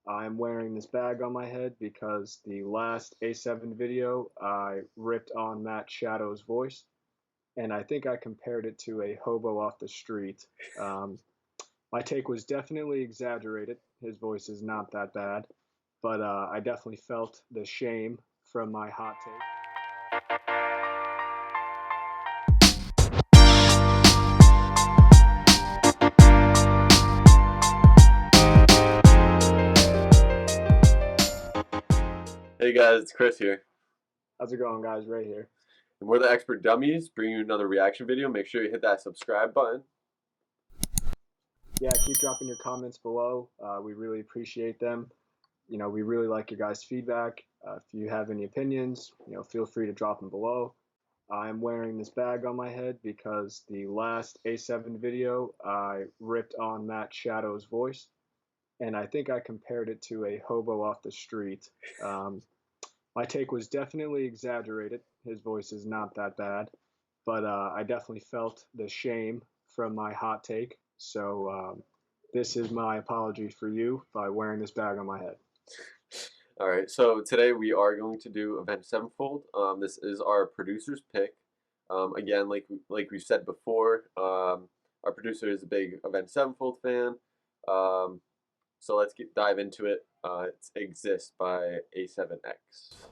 I'm wearing this bag on my head because the last A7 video I ripped on Matt Shadow's voice, and I think I compared it to a hobo off the street. Um, my take was definitely exaggerated. His voice is not that bad, but I definitely felt the shame from my hot take. Hey guys, it's Chris here. How's it going, guys? Right here. And we're the Expert Dummies, bringing you another reaction video. Make sure you hit that subscribe button. Yeah, keep dropping your comments below. We really appreciate them. We really like your guys' feedback. If you have any opinions, feel free to drop them below. I'm wearing this bag on my head because the last A7 video I ripped on Matt Shadow's voice, and I think I compared it to a hobo off the street. Um, my take was definitely exaggerated. His voice is not that bad, but I definitely felt the shame from my hot take. So this is my apology for you by wearing this bag on my head. All right, so today we are going to do Avenged Sevenfold. This is our producer's pick. Again, like we said before, our producer is a big Avenged Sevenfold fan. So let's dive into it. It's Exist by A7X.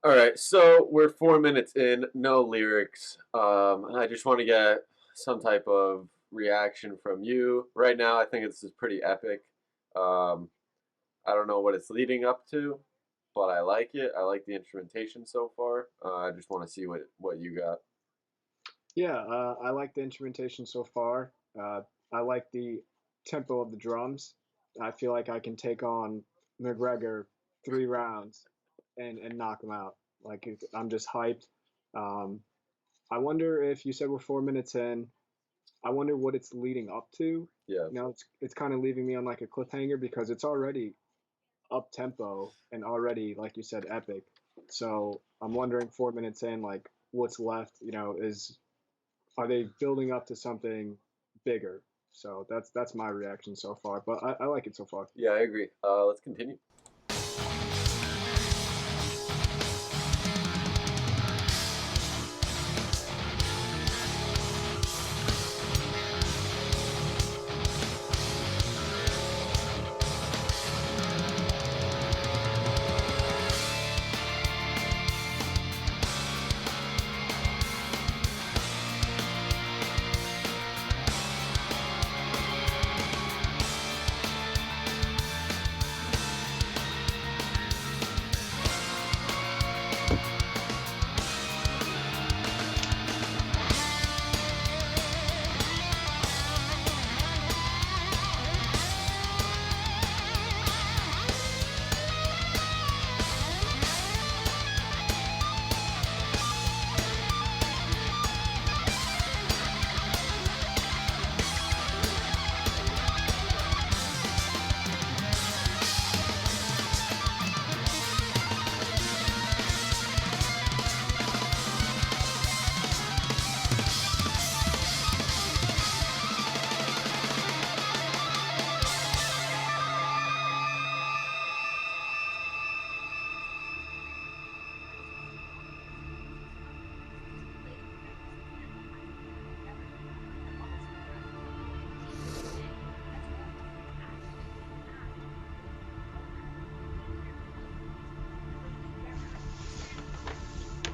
All right, so we're 4 minutes in, no lyrics. I just want to get some type of reaction from you. Right now, I think this is pretty epic. Um, I don't know what it's leading up to, but I like it. I like the instrumentation so far. I just want to see what you got. Yeah, I like the instrumentation so far. I like the tempo of the drums. I feel like I can take on McGregor 3 rounds and knock him out. Like I'm just hyped. Um, I wonder if you said we're 4 minutes in. I wonder what it's leading up to. Yeah. It's kind of leaving me on like a cliffhanger because it's already up tempo and already, like you said, epic. So I'm wondering 4 minutes in, like what's left. Is are they building up to something bigger? So that's my reaction so far. But I like it so far. Yeah, I agree. Let's continue.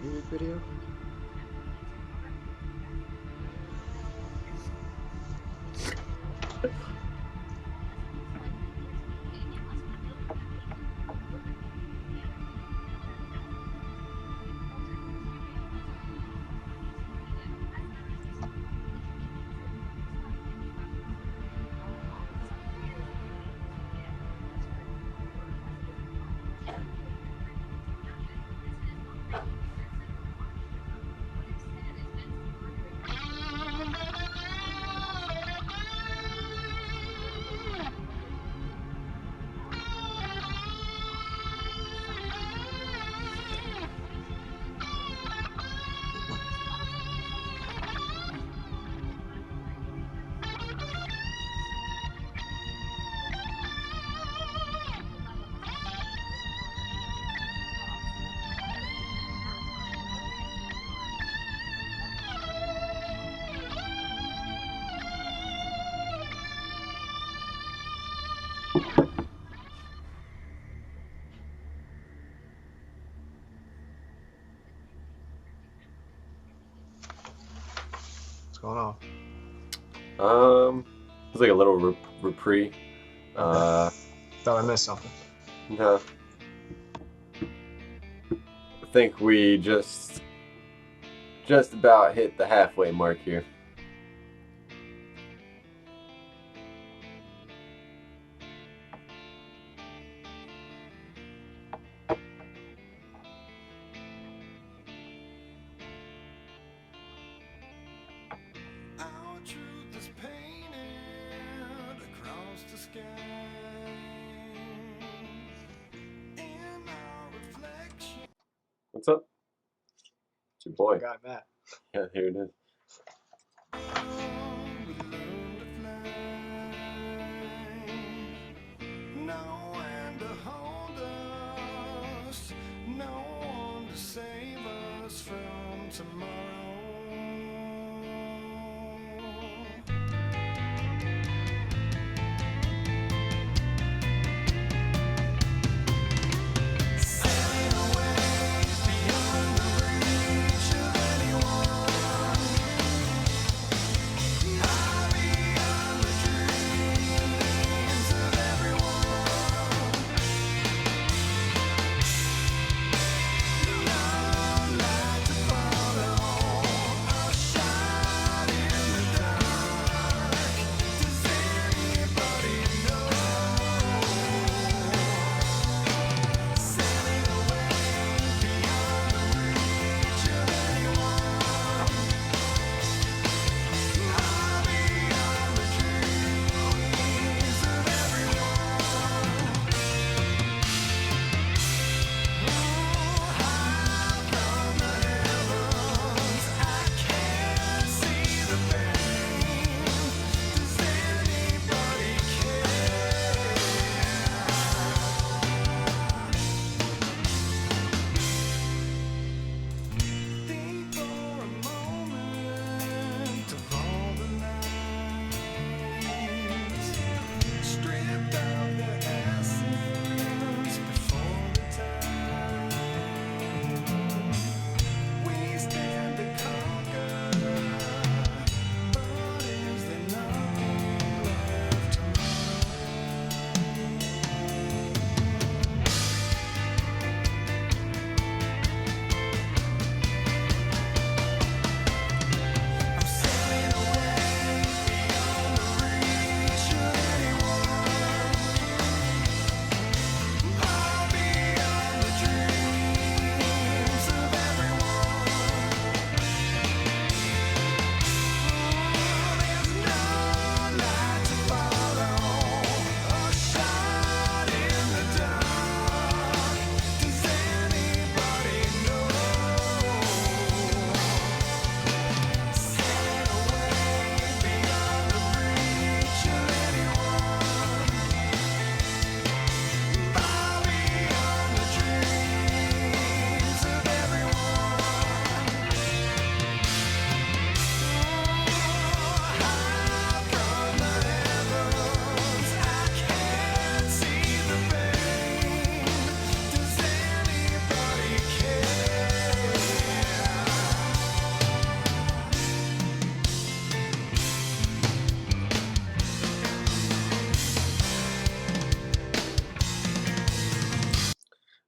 Music video. What's going on? It's like a little reprieve. Thought I missed something. No. I think we just about hit the halfway mark here. What's up? It's your boy. I got Matt. Yeah, here it is.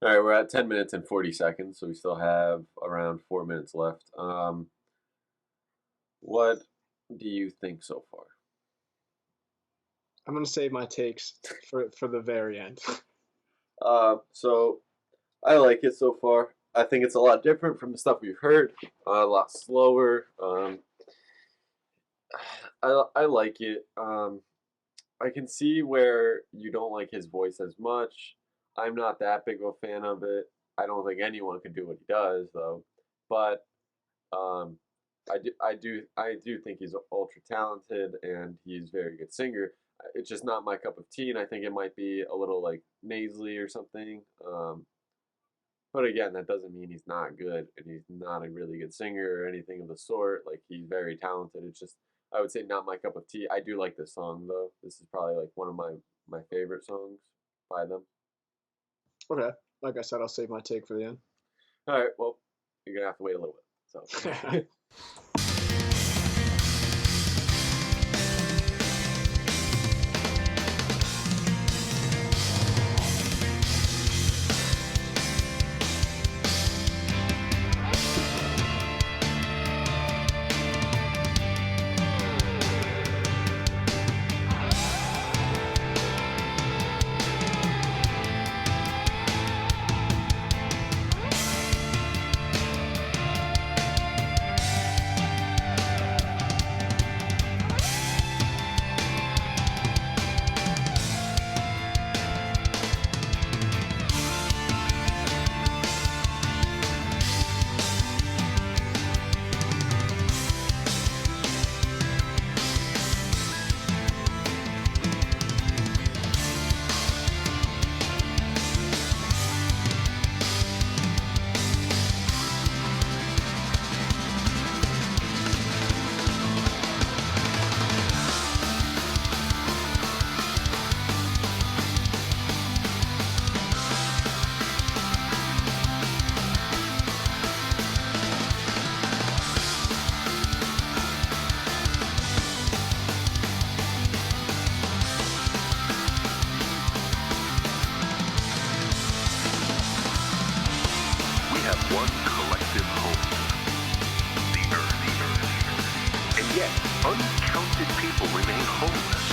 All right, we're at 10 minutes and 40 seconds, so we still have around 4 minutes left. What do you think so far? I'm gonna save my takes for the very end. So I like it so far. I think it's a lot different from the stuff we've heard. A lot slower. I like it. I can see where you don't like his voice as much. I'm not that big of a fan of it. I don't think anyone can do what he does though. But um, I do think he's ultra talented and he's a very good singer. It's just not my cup of tea, and I think it might be a little like nasally or something. But again, that doesn't mean he's not good and he's not a really good singer or anything of the sort. Like he's very talented. It's just I would say not my cup of tea. I do like this song though. This is probably like one of my favorite songs by them. Okay, like I said, I'll save my take for the end. All right, well, you're gonna have to wait a little bit. So. one collective home, the Earth. And yet, uncounted people remain homeless.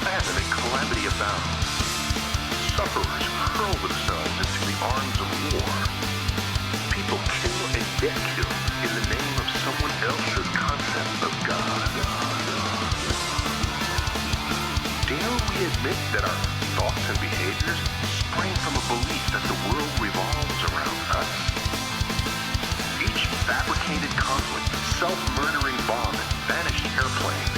Famine and calamity abound. Sufferers hurl themselves into the arms of war. People kill and get killed in the name of someone else's concept of God. Dare we admit that our thoughts and behaviors spring from a belief that the world revolves around us? Each fabricated conflict, self-murdering bomb, and vanished airplane,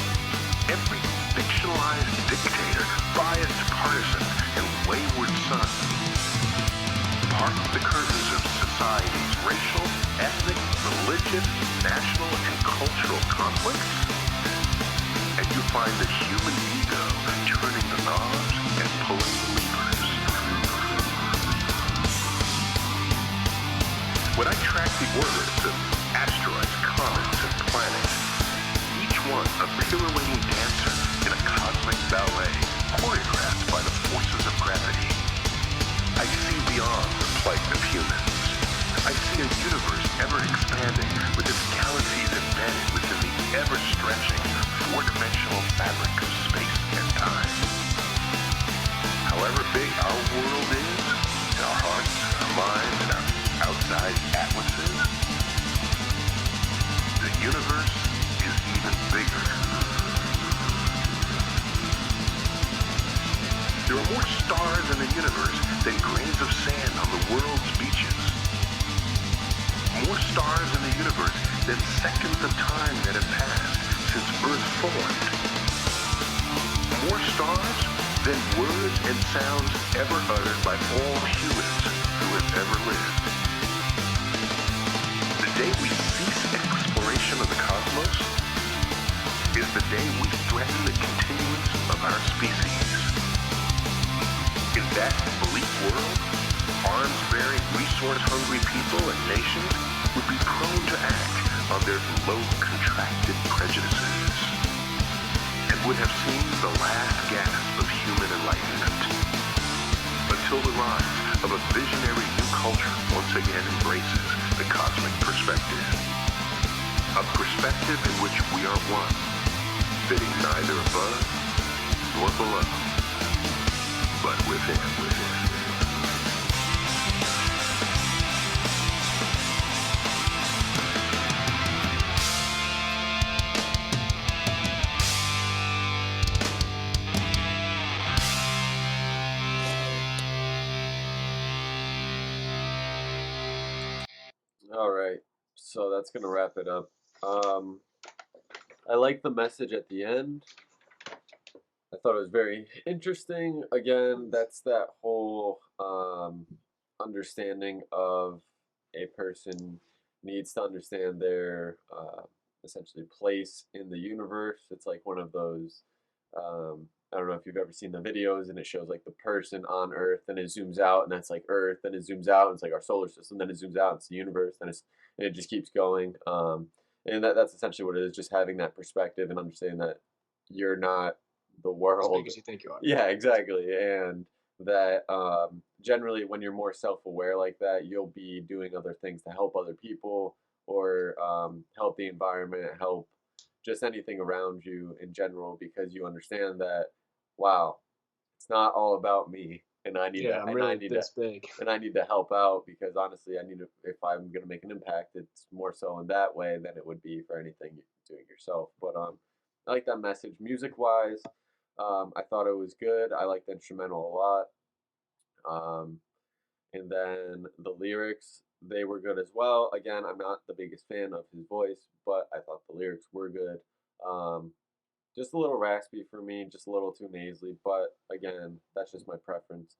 every fictionalized dictator, biased partisan, and wayward son, part of the curtains of society's racial, ethnic, religious, national, and cultural conflicts? And you find the human ego turning the knobs and pulling the levers. When I track the orbits of asteroids, comets, and planets, each one a pirouetting dancer in a cosmic ballet choreographed by the forces of gravity, I see beyond the plight of humans. I see a universe ever expanding with its galaxies embedded within the ever-stretching, four-dimensional fabric of space and time. However big our world is, in our hearts, our minds, and our outside atlases, the universe is even bigger. There are more stars in the universe than grains of sand on the world's beaches. More stars in the universe than seconds of time that have passed since Earth formed. More stars than words and sounds ever uttered by all humans who have ever lived. The day we cease exploration of the cosmos is the day we threaten the continuance of our species. In that bleak world, arms-bearing, resource-hungry people and nations would be prone to act on their low, contracted prejudices and would have seen the last gasp of human enlightenment until the rise of a visionary new culture once again embraces the cosmic perspective. A perspective in which we are one, sitting neither above nor below, but within. All right, so that's gonna wrap it up. I like the message at the end. I thought it was very interesting. Again, that's that whole understanding of a person needs to understand their essentially place in the universe. It's like one of those. I don't know if you've ever seen the videos, and it shows like the person on Earth, and it zooms out, and that's like Earth, then it zooms out, and it's like our solar system, then it zooms out, and it's the universe, and it just keeps going. And that's essentially what it is, just having that perspective and understanding that you're not the As world. big as you think you are. Yeah, exactly. And that generally, when you're more self-aware like that, you'll be doing other things to help other people or help the environment, help just anything around you in general, because you understand that, wow, it's not all about me, and I need Yeah, to, I'm and really this big. and I need to help out, because honestly, I need to, if I'm gonna make an impact, it's more so in that way than it would be for anything you're doing yourself. But I like that message. Music wise, I thought it was good. I liked the instrumental a lot. And then the lyrics, they were good as well. Again, I'm not the biggest fan of his voice, but I thought the lyrics were good. Um, just a little raspy for me, just a little too nasally, but again, that's just my preference.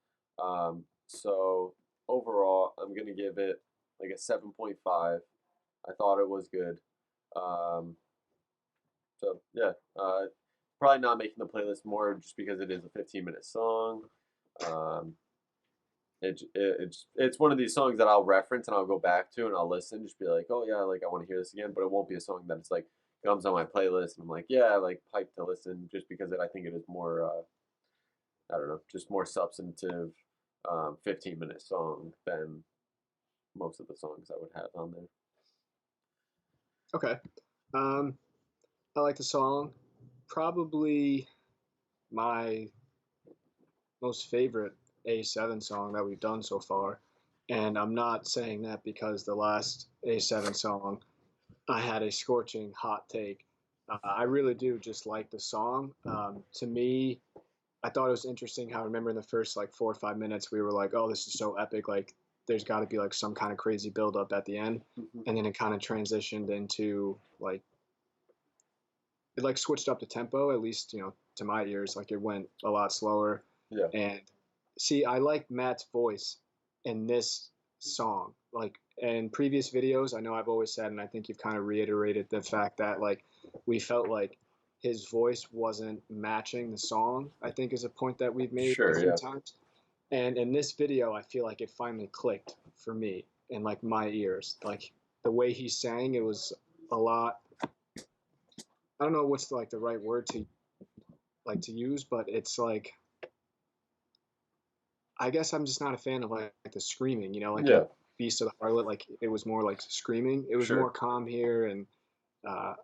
So overall, I'm gonna give it like a 7.5. I thought it was good. Um, so yeah, probably not making the playlist more just because it is a 15-minute song. Um, it's one of these songs that I'll reference and I'll go back to and I'll listen, just be like, oh yeah, like I want to hear this again. But it won't be a song that it's like comes on my playlist and I'm like, yeah, like hyped to listen, just because I think it is more, I don't know, just more substantive, 15-minute song than most of the songs I would have on there. Okay. I like the song. Probably my most favorite A7 song that we've done so far. And I'm not saying that because the last A7 song, I had a scorching hot take. I really do just like the song. To me, I thought it was interesting how I remember in the first like 4 or 5 minutes, we were like, oh, this is so epic. Like, there's got to be like some kind of crazy build up at the end. And then it kind of transitioned into like, it like switched up the tempo, at least, to my ears. Like, it went a lot slower. Yeah. And see, I like Matt's voice in this song. Like, in previous videos, I know I've always said, and I think you've kind of reiterated the fact that like we felt like his voice wasn't matching the song, I think is a point that we've made Sure, a few yeah. times. And in this video, I feel like it finally clicked for me in like my ears. Like, the way he sang, it was a lot. I don't know what's like the right word to use, but it's like, I guess I'm just not a fan of like the screaming, like Yeah. in Beast of the Harlot, like it was more like screaming. It was Sure. more calm here, and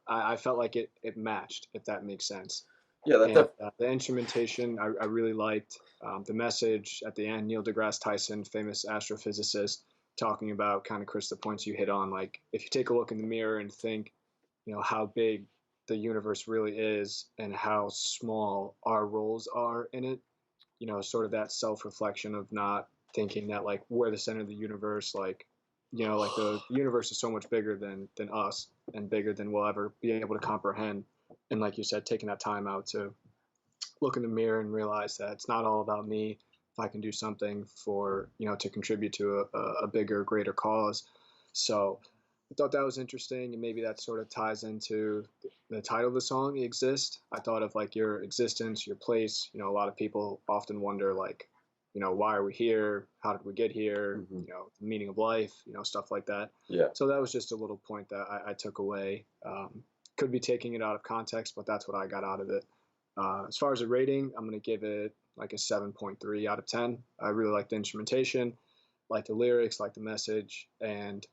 I felt like it matched, if that makes sense. Yeah, And the instrumentation, I really liked. The message at the end, Neil deGrasse Tyson, famous astrophysicist, talking about kind of, Chris, the points you hit on. Like, if you take a look in the mirror and think, how big the universe really is and how small our roles are in it, sort of that self-reflection of not thinking that like we're the center of the universe, like, like the universe is so much bigger than us and bigger than we'll ever be able to comprehend. And like you said, taking that time out to look in the mirror and realize that it's not all about me. If I can do something for, to contribute to a bigger, greater cause. So I thought that was interesting, and maybe that sort of ties into the title of the song, Exist. I thought of like your existence, your place. A lot of people often wonder like, why are we here? How did we get here? Mhm. The meaning of life, stuff like that. Yeah. So that was just a little point that I took away. Could be taking it out of context, but that's what I got out of it. As far as a rating, I'm going to give it like a 7.3 out of 10. I really like the instrumentation. like the lyrics, like the message, and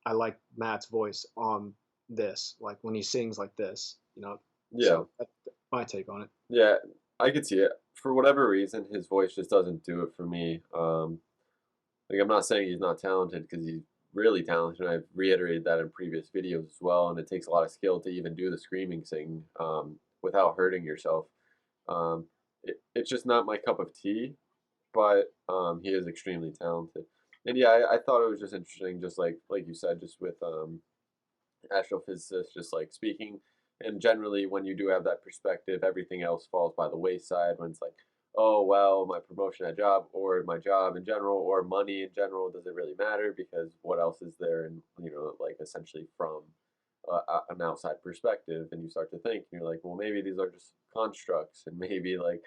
I like Matt's voice on this, like when he sings like this, you know. Yeah. So that's my take on it. Yeah, I could see it. For whatever reason, his voice just doesn't do it for me. Like I'm not saying he's not talented because he's really talented. And I've reiterated that in previous videos as well. And it takes a lot of skill to even do the screaming sing without hurting yourself. It's just not my cup of tea, but he is extremely talented. And yeah, I thought it was just interesting, just like you said, just with astrophysicists, just like speaking. And generally, when you do have that perspective, everything else falls by the wayside. When it's like, oh well, my promotion at job, or my job in general, or money in general, does it really matter? Because what else is there? And like essentially from an outside perspective, and you start to think, and you're like, well, maybe these are just constructs, and maybe like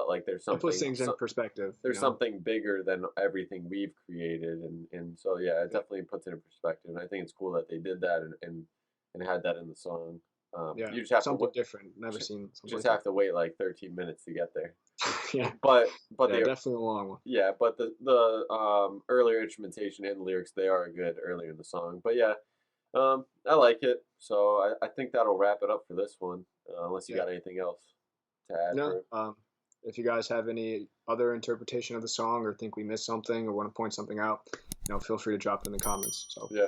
like there's It something. puts things in perspective. There's something bigger than everything we've created, and so yeah, it definitely puts it in perspective. And I think it's cool that they did that and had that in the song. Yeah, you just have something to different. Never seen. Just like have to wait like 13 minutes to get there. Yeah, but yeah, definitely a long one. Yeah, but the earlier instrumentation and lyrics, they are good earlier in the song. But yeah, I like it. So I think that'll wrap it up for this one. Unless you got anything else to add. No. If you guys have any other interpretation of the song or think we missed something or want to point something out, feel free to drop it in the comments. So yeah.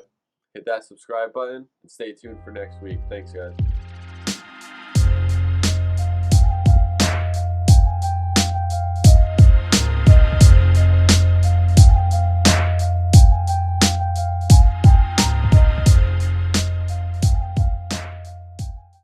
Hit that subscribe button and stay tuned for next week. Thanks, guys.